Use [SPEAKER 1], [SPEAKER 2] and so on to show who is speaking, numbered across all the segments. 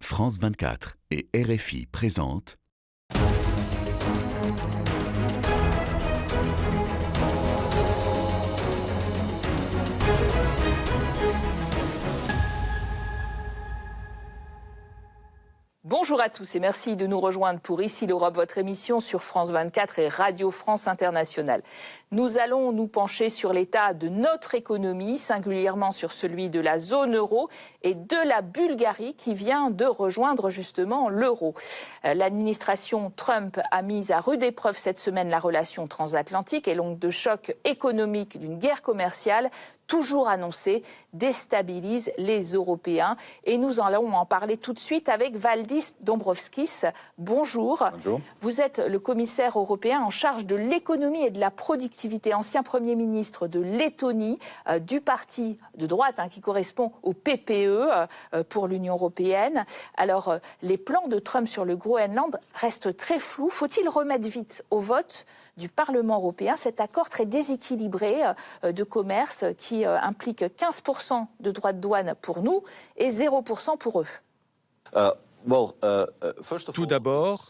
[SPEAKER 1] France 24 et RFI présentent
[SPEAKER 2] Bonjour à tous et merci de nous rejoindre pour Ici l'Europe, votre émission sur France 24 et Radio France Internationale. Nous allons nous pencher sur l'état de notre économie, singulièrement sur celui de la zone euro et de la Bulgarie qui vient de rejoindre justement l'euro. L'administration Trump a mis à rude épreuve cette semaine la relation transatlantique et l'onde de choc économique d'une guerre commerciale toujours annoncée, déstabilise les Européens. Et nous allons en parler tout de suite avec Valdis Dombrovskis. Bonjour.
[SPEAKER 3] Bonjour.
[SPEAKER 2] Vous êtes le commissaire européen en charge de l'économie et de la productivité, ancien Premier ministre de Lettonie, du parti de droite qui correspond au PPE pour l'Union européenne. Alors, les plans de Trump sur le Groenland restent très flous. Faut-il remettre vite au vote du Parlement européen cet accord très déséquilibré de commerce qui implique 15% de droits de douane pour nous et 0% pour eux?
[SPEAKER 4] Tout d'abord,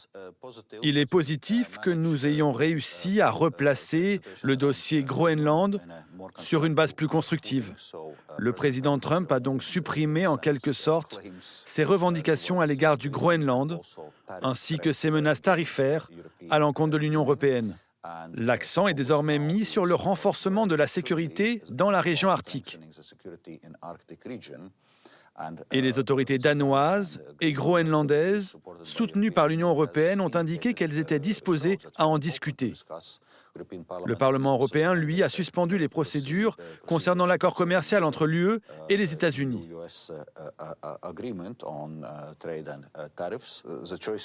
[SPEAKER 4] il est positif que nous ayons réussi à replacer le dossier Groenland sur une base plus constructive. Le président Trump a donc supprimé en quelque sorte ses revendications à l'égard du Groenland, ainsi que ses menaces tarifaires à l'encontre de l'Union européenne. L'accent est désormais mis sur le renforcement de la sécurité dans la région arctique. Et les autorités danoises et groenlandaises, soutenues par l'Union européenne, ont indiqué qu'elles étaient disposées à en discuter. Le Parlement européen, lui, a suspendu les procédures concernant l'accord commercial entre l'UE et les États-Unis.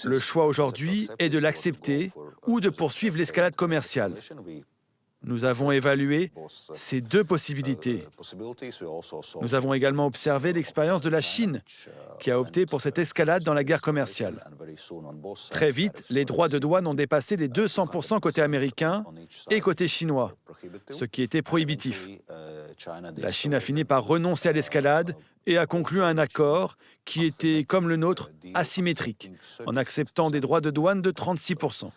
[SPEAKER 4] Le choix aujourd'hui est de l'accepter ou de poursuivre l'escalade commerciale. Nous avons évalué ces deux possibilités. Nous avons également observé l'expérience de la Chine, qui a opté pour cette escalade dans la guerre commerciale. Très vite, les droits de douane ont dépassé les 200% côté américain et côté chinois, ce qui était prohibitif. La Chine a fini par renoncer à l'escalade et a conclu un accord qui était, comme le nôtre, asymétrique, en acceptant des droits de douane de 36%.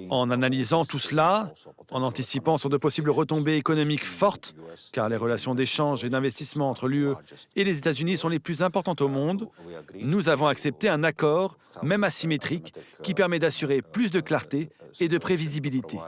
[SPEAKER 4] En analysant tout cela, en anticipant sur de possibles retombées économiques fortes, car les relations d'échange et d'investissement entre l'UE et les États-Unis sont les plus importantes au monde, nous avons accepté un accord, même asymétrique, qui permet d'assurer plus de clarté et de prévisibilité.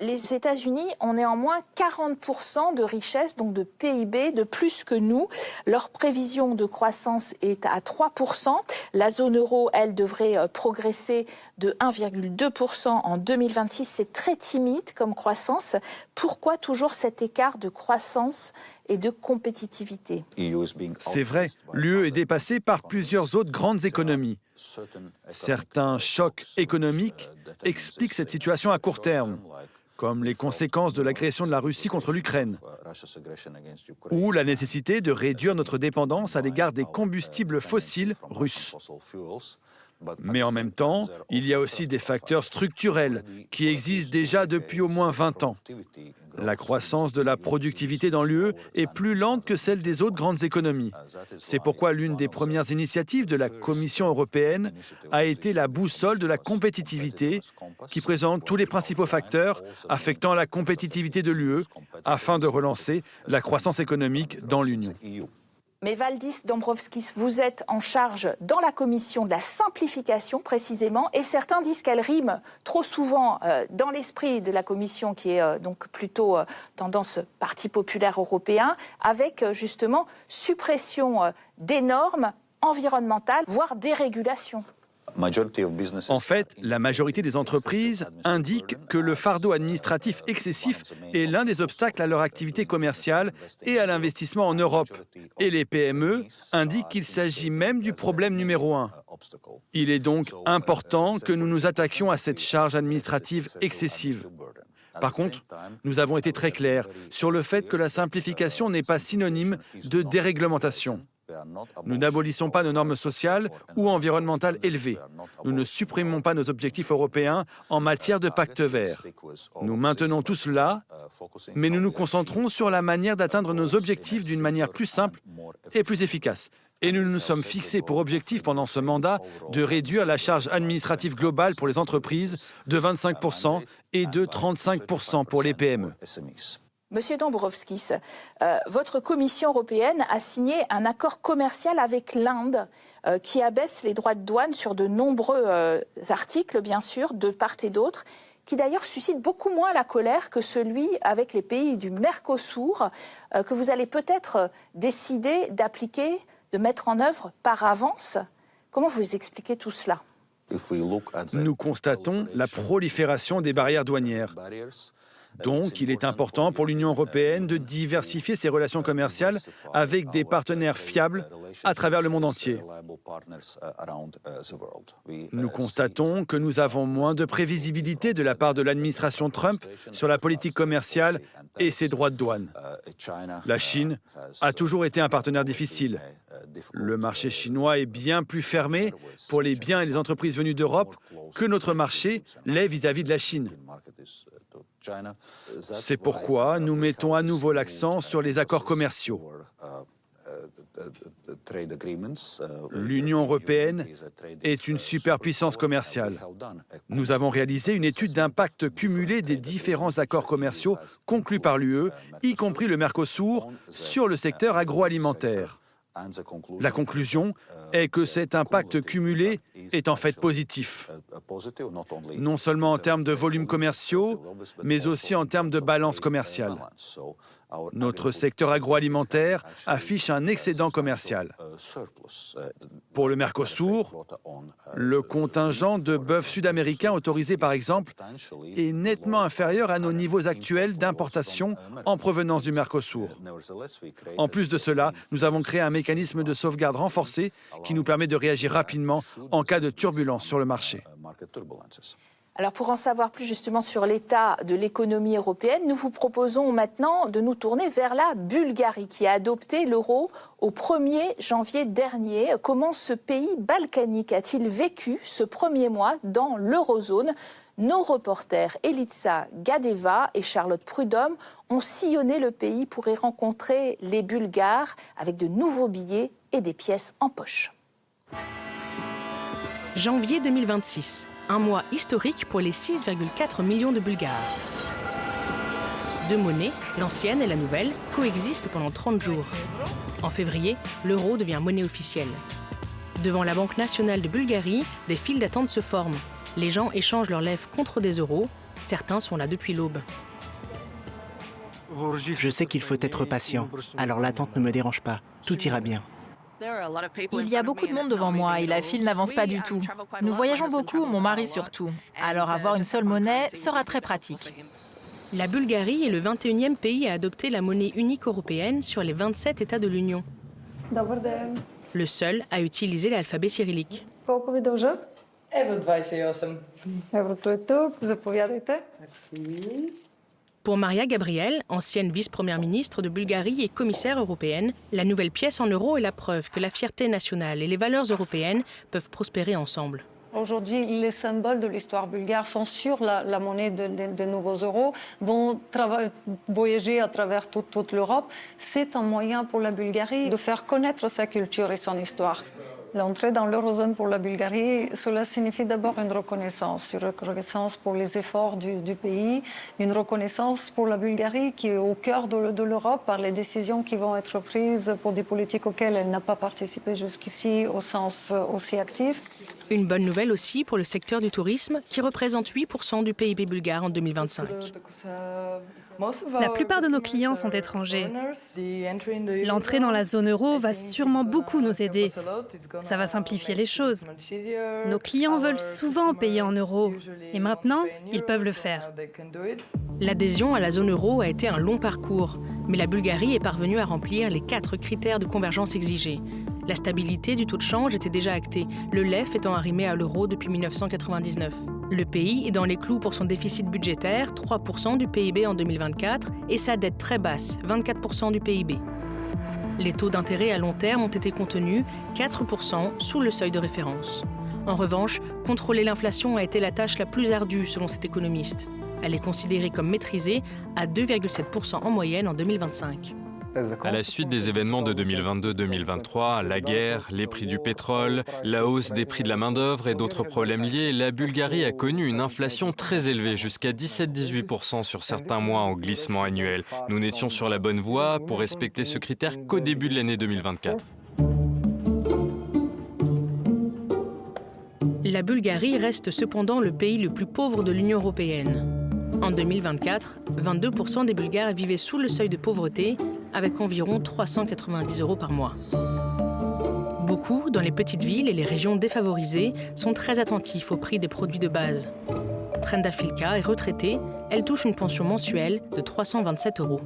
[SPEAKER 2] Les États-Unis ont néanmoins 40% de richesse, donc de PIB, de plus que nous. Leur prévision de croissance est à 3%. La zone euro, elle, devrait progresser de 1,2% en 2026. C'est très timide comme croissance. Pourquoi toujours cet écart de croissance et de compétitivité?
[SPEAKER 4] C'est vrai, l'UE est dépassée par plusieurs autres grandes économies. Certains chocs économiques expliquent cette situation à court terme, comme les conséquences de l'agression de la Russie contre l'Ukraine, ou la nécessité de réduire notre dépendance à l'égard des combustibles fossiles russes. Mais en même temps, il y a aussi des facteurs structurels qui existent déjà depuis au moins 20 ans. La croissance de la productivité dans l'UE est plus lente que celle des autres grandes économies. C'est pourquoi l'une des premières initiatives de la Commission européenne a été la boussole de la compétitivité, qui présente tous les principaux facteurs affectant la compétitivité de l'UE afin de relancer la croissance économique dans l'Union.
[SPEAKER 2] Mais Valdis Dombrovskis, vous êtes en charge dans la commission de la simplification précisément, et certains disent qu'elle rime trop souvent dans l'esprit de la commission qui est donc plutôt tendance Parti populaire européen, avec justement suppression des normes environnementales, voire dérégulation.
[SPEAKER 4] En fait, la majorité des entreprises indiquent que le fardeau administratif excessif est l'un des obstacles à leur activité commerciale et à l'investissement en Europe. Et les PME indiquent qu'il s'agit même du problème numéro 1. Il est donc important que nous nous attaquions à cette charge administrative excessive. Par contre, nous avons été très clairs sur le fait que la simplification n'est pas synonyme de déréglementation. Nous n'abolissons pas nos normes sociales ou environnementales élevées. Nous ne supprimons pas nos objectifs européens en matière de pacte vert. Nous maintenons tout cela, mais nous nous concentrons sur la manière d'atteindre nos objectifs d'une manière plus simple et plus efficace. Et nous nous sommes fixés pour objectif pendant ce mandat de réduire la charge administrative globale pour les entreprises de 25% et de 35% pour les PME.
[SPEAKER 2] Monsieur Dombrovskis, votre Commission européenne a signé un accord commercial avec l'Inde qui abaisse les droits de douane sur de nombreux articles, bien sûr, de part et d'autre, qui d'ailleurs suscite beaucoup moins la colère que celui avec les pays du Mercosur, que vous allez peut-être décider d'appliquer, de mettre en œuvre par avance. Comment vous expliquez tout cela ?
[SPEAKER 4] Nous constatons la prolifération des barrières douanières. Donc, il est important pour l'Union européenne de diversifier ses relations commerciales avec des partenaires fiables à travers le monde entier. Nous constatons que nous avons moins de prévisibilité de la part de l'administration Trump sur la politique commerciale et ses droits de douane. La Chine a toujours été un partenaire difficile. Le marché chinois est bien plus fermé pour les biens et les entreprises venues d'Europe que notre marché l'est vis-à-vis de la Chine. C'est pourquoi nous mettons à nouveau l'accent sur les accords commerciaux. L'Union européenne est une superpuissance commerciale. Nous avons réalisé une étude d'impact cumulé des différents accords commerciaux conclus par l'UE, y compris le Mercosur, sur le secteur agroalimentaire. La conclusion est que cet impact cumulé est en fait positif, non seulement en termes de volumes commerciaux, mais aussi en termes de balance commerciale. Notre secteur agroalimentaire affiche un excédent commercial. Pour le Mercosur, le contingent de bœuf sud-américain autorisé, par exemple, est nettement inférieur à nos niveaux actuels d'importation en provenance du Mercosur. En plus de cela, nous avons créé un mécanisme de sauvegarde renforcé qui nous permet de réagir rapidement en cas de turbulence sur le marché.
[SPEAKER 2] Alors pour en savoir plus justement sur l'état de l'économie européenne, nous vous proposons maintenant de nous tourner vers la Bulgarie qui a adopté l'euro au 1er janvier dernier. Comment ce pays balkanique a-t-il vécu ce premier mois dans l'eurozone ? Nos reporters Elitsa Gadeva et Charlotte Prudhomme ont sillonné le pays pour y rencontrer les Bulgares avec de nouveaux billets et des pièces en poche.
[SPEAKER 3] Janvier 2026. Un mois historique pour les 6,4 millions de Bulgares. Deux monnaies, l'ancienne et la nouvelle, coexistent pendant 30 jours. En février, l'euro devient monnaie officielle. Devant la Banque nationale de Bulgarie, des files d'attente se forment. Les gens échangent leurs lèvres contre des euros. Certains sont là depuis l'aube.
[SPEAKER 5] Je sais qu'il faut être patient, alors l'attente ne me dérange pas. Tout ira bien.
[SPEAKER 6] Il y a beaucoup de monde devant moi et la file n'avance pas du tout. Nous voyageons beaucoup, mon mari surtout. Alors avoir une seule monnaie sera très pratique.
[SPEAKER 3] La Bulgarie est le 21e pays à adopter la monnaie unique européenne sur les 27 États de l'Union. Le seul à utiliser l'alphabet cyrillique. Pour Maria Gabriel, ancienne vice-première ministre de Bulgarie et commissaire européenne, la nouvelle pièce en euros est la preuve que la fierté nationale et les valeurs européennes peuvent prospérer ensemble.
[SPEAKER 7] Aujourd'hui, les symboles de l'histoire bulgare sont sur la monnaie des nouveaux euros, vont voyager à travers toute l'Europe. C'est un moyen pour la Bulgarie de faire connaître sa culture et son histoire. L'entrée dans l'eurozone pour la Bulgarie, cela signifie d'abord une reconnaissance pour les efforts du pays, une reconnaissance pour la Bulgarie qui est au cœur de l'Europe par les décisions qui vont être prises pour des politiques auxquelles elle n'a pas participé jusqu'ici au sens aussi actif.
[SPEAKER 3] Une bonne nouvelle aussi pour le secteur du tourisme qui représente 8% du PIB bulgare en 2025.
[SPEAKER 8] La plupart de nos clients sont étrangers. L'entrée dans la zone euro va sûrement beaucoup nous aider. Ça va simplifier les choses. Nos clients veulent souvent payer en euros et maintenant, ils peuvent le faire.
[SPEAKER 3] L'adhésion à la zone euro a été un long parcours, mais la Bulgarie est parvenue à remplir les 4 critères de convergence exigés. La stabilité du taux de change était déjà actée, le LEF étant arrimé à l'euro depuis 1999. Le pays est dans les clous pour son déficit budgétaire, 3% du PIB en 2024, et sa dette très basse, 24% du PIB. Les taux d'intérêt à long terme ont été contenus, 4% sous le seuil de référence. En revanche, contrôler l'inflation a été la tâche la plus ardue selon cet économiste. Elle est considérée comme maîtrisée à 2,7% en moyenne en 2025.
[SPEAKER 9] À la suite des événements de 2022-2023, la guerre, les prix du pétrole, la hausse des prix de la main-d'œuvre et d'autres problèmes liés, la Bulgarie a connu une inflation très élevée, jusqu'à 17-18% sur certains mois en glissement annuel. Nous n'étions sur la bonne voie pour respecter ce critère qu'au début de l'année 2024.
[SPEAKER 3] La Bulgarie reste cependant le pays le plus pauvre de l'Union européenne. En 2024, 22% des Bulgares vivaient sous le seuil de pauvreté, avec environ 390 € par mois. Beaucoup, dans les petites villes et les régions défavorisées, sont très attentifs au prix des produits de base. Trenda Filka est retraitée, elle touche une pension mensuelle de 327 €.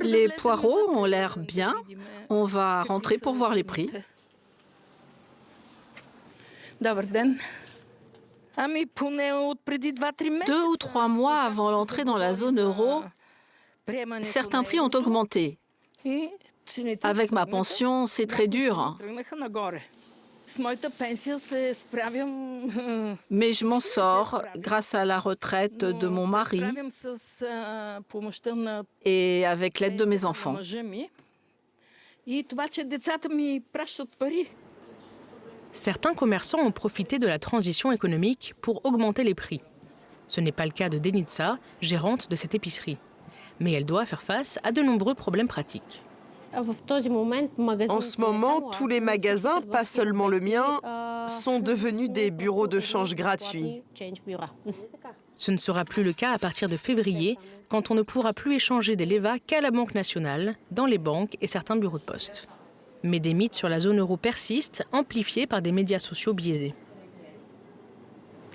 [SPEAKER 10] Les poireaux ont l'air bien. On va rentrer pour voir les prix.
[SPEAKER 11] 2
[SPEAKER 10] ou 3 mois avant l'entrée dans la zone euro, certains prix ont augmenté. Avec ma pension, c'est très dur. Mais je m'en sors grâce à la retraite de mon mari et avec l'aide de mes enfants.
[SPEAKER 3] Certains commerçants ont profité de la transition économique pour augmenter les prix. Ce n'est pas le cas de Denitsa, gérante de cette épicerie. Mais elle doit faire face à de nombreux problèmes pratiques.
[SPEAKER 12] En ce moment, tous les magasins, pas seulement le mien, sont devenus des bureaux de change gratuits.
[SPEAKER 3] Ce ne sera plus le cas à partir de février, quand on ne pourra plus échanger des levas qu'à la Banque nationale, dans les banques et certains bureaux de poste. Mais des mythes sur la zone euro persistent, amplifiés par des médias sociaux biaisés.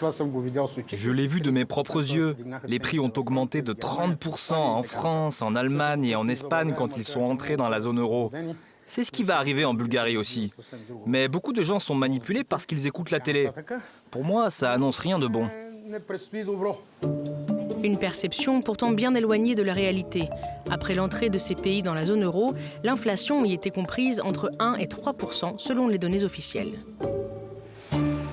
[SPEAKER 13] Je l'ai vu de mes propres yeux. Les prix ont augmenté de 30% en France, en Allemagne et en Espagne quand ils sont entrés dans la zone euro. C'est ce qui va arriver en Bulgarie aussi. Mais beaucoup de gens sont manipulés parce qu'ils écoutent la télé. Pour moi, ça annonce rien de bon.
[SPEAKER 3] Une perception pourtant bien éloignée de la réalité. Après l'entrée de ces pays dans la zone euro, l'inflation y était comprise entre 1 et 3% selon les données officielles.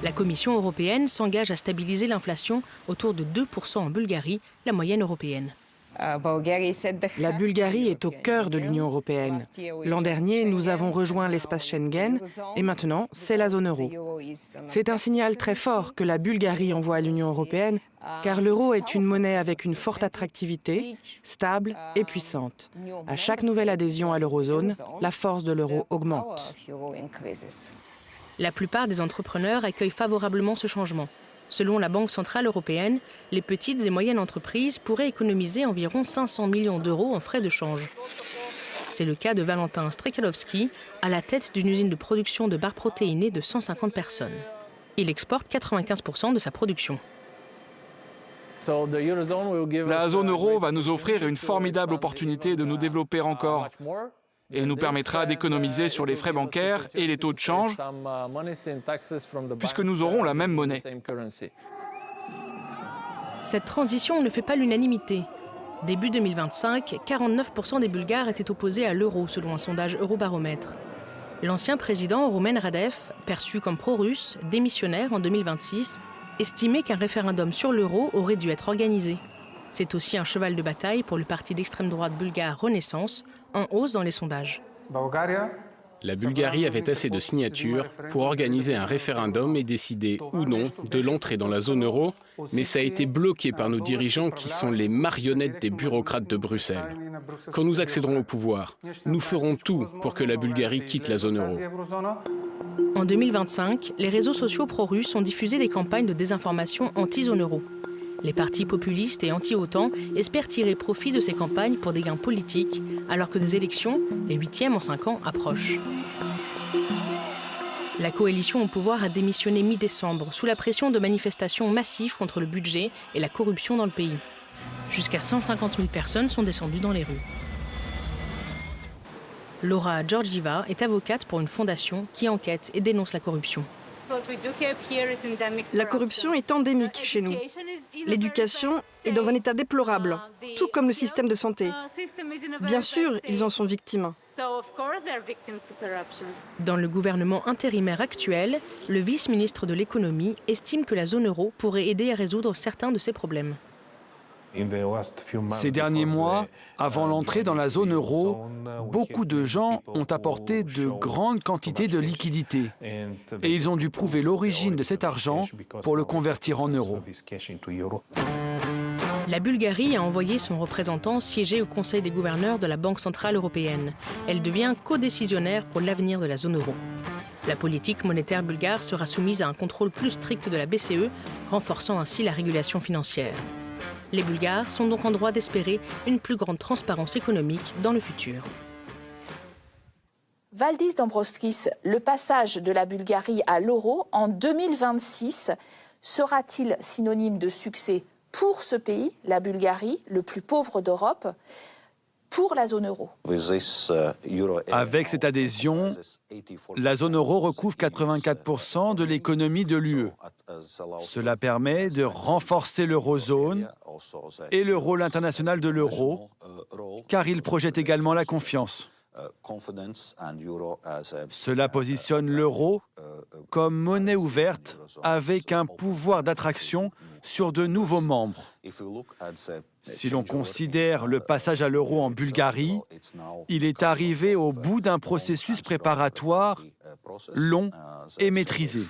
[SPEAKER 3] La Commission européenne s'engage à stabiliser l'inflation autour de 2% en Bulgarie, la moyenne européenne.
[SPEAKER 14] La Bulgarie est au cœur de l'Union européenne. L'an dernier, nous avons rejoint l'espace Schengen et maintenant, c'est la zone euro. C'est un signal très fort que la Bulgarie envoie à l'Union européenne, car l'euro est une monnaie avec une forte attractivité, stable et puissante. À chaque nouvelle adhésion à l'eurozone, la force de l'euro augmente.
[SPEAKER 3] La plupart des entrepreneurs accueillent favorablement ce changement. Selon la Banque centrale européenne, les petites et moyennes entreprises pourraient économiser environ 500 millions € en frais de change. C'est le cas de Valentin Strekalovski, à la tête d'une usine de production de barres protéinées de 150 personnes. Il exporte 95% de sa production.
[SPEAKER 15] La zone euro va nous offrir une formidable opportunité de nous développer encore et nous permettra d'économiser sur les frais bancaires et les taux de change, puisque nous aurons la même monnaie.
[SPEAKER 3] Cette transition ne fait pas l'unanimité. Début 2025, 49% des Bulgares étaient opposés à l'euro, selon un sondage Eurobaromètre. L'ancien président Roumen Radev, perçu comme pro-russe, démissionnaire en 2026, estimait qu'un référendum sur l'euro aurait dû être organisé. C'est aussi un cheval de bataille pour le parti d'extrême droite bulgare Renaissance, en hausse dans les sondages.
[SPEAKER 16] La Bulgarie avait assez de signatures pour organiser un référendum et décider ou non de l'entrée dans la zone euro, mais ça a été bloqué par nos dirigeants qui sont les marionnettes des bureaucrates de Bruxelles. Quand nous accéderons au pouvoir, nous ferons tout pour que la Bulgarie quitte la zone euro.
[SPEAKER 3] En 2025, les réseaux sociaux pro-russes ont diffusé des campagnes de désinformation anti-zone euro. Les partis populistes et anti-OTAN espèrent tirer profit de ces campagnes pour des gains politiques, alors que des élections, les 8e en 5 ans, approchent. La coalition au pouvoir a démissionné mi-décembre, sous la pression de manifestations massives contre le budget et la corruption dans le pays. Jusqu'à 150 000 personnes sont descendues dans les rues. Laura Georgieva est avocate pour une fondation qui enquête et dénonce la corruption.
[SPEAKER 17] La corruption est endémique chez nous. L'éducation est dans un état déplorable, tout comme le système de santé. Bien sûr, ils en sont victimes.
[SPEAKER 3] Dans le gouvernement intérimaire actuel, le vice-ministre de l'économie estime que la zone euro pourrait aider à résoudre certains de ces problèmes.
[SPEAKER 4] Ces derniers mois, avant l'entrée dans la zone euro, beaucoup de gens ont apporté de grandes quantités de liquidités et ils ont dû prouver l'origine de cet argent pour le convertir en euros.
[SPEAKER 3] La Bulgarie a envoyé son représentant siéger au Conseil des gouverneurs de la Banque centrale européenne. Elle devient codécisionnaire pour l'avenir de la zone euro. La politique monétaire bulgare sera soumise à un contrôle plus strict de la BCE, renforçant ainsi la régulation financière. Les Bulgares sont donc en droit d'espérer une plus grande transparence économique dans le futur.
[SPEAKER 2] Valdis Dombrovskis, le passage de la Bulgarie à l'euro en 2026 sera-t-il synonyme de succès pour ce pays, la Bulgarie, le plus pauvre d'Europe, pour la zone euro?
[SPEAKER 4] Avec cette adhésion, la zone euro recouvre 84% de l'économie de l'UE. Cela permet de renforcer l'eurozone et le rôle international de l'euro, car il projette également la confiance. Cela positionne l'euro comme monnaie ouverte avec un pouvoir d'attraction sur de nouveaux membres. Si l'on considère le passage à l'euro en Bulgarie, il est arrivé au bout d'un processus préparatoire long et maîtrisé.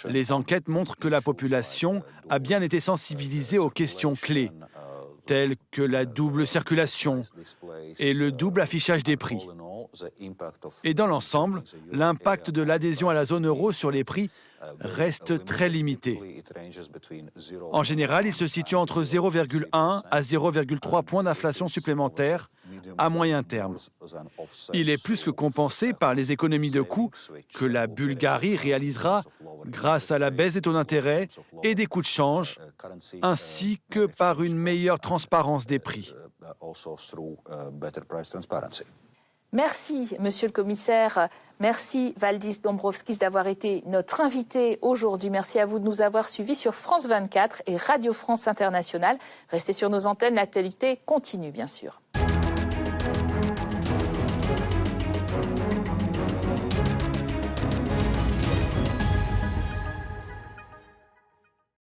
[SPEAKER 4] Les enquêtes montrent que la population a bien été sensibilisée aux questions clés, telles que la double circulation et le double affichage des prix. Et dans l'ensemble, l'impact de l'adhésion à la zone euro sur les prix reste très limité. En général, il se situe entre 0,1 à 0,3 points d'inflation supplémentaire à moyen terme. Il est plus que compensé par les économies de coûts que la Bulgarie réalisera grâce à la baisse des taux d'intérêt et des coûts de change, ainsi que par une meilleure transparence des prix.
[SPEAKER 2] Merci, Monsieur le Commissaire. Merci, Valdis Dombrovskis, d'avoir été notre invité aujourd'hui. Merci à vous de nous avoir suivis sur France 24 et Radio France Internationale. Restez sur nos antennes, l'actualité continue, bien sûr.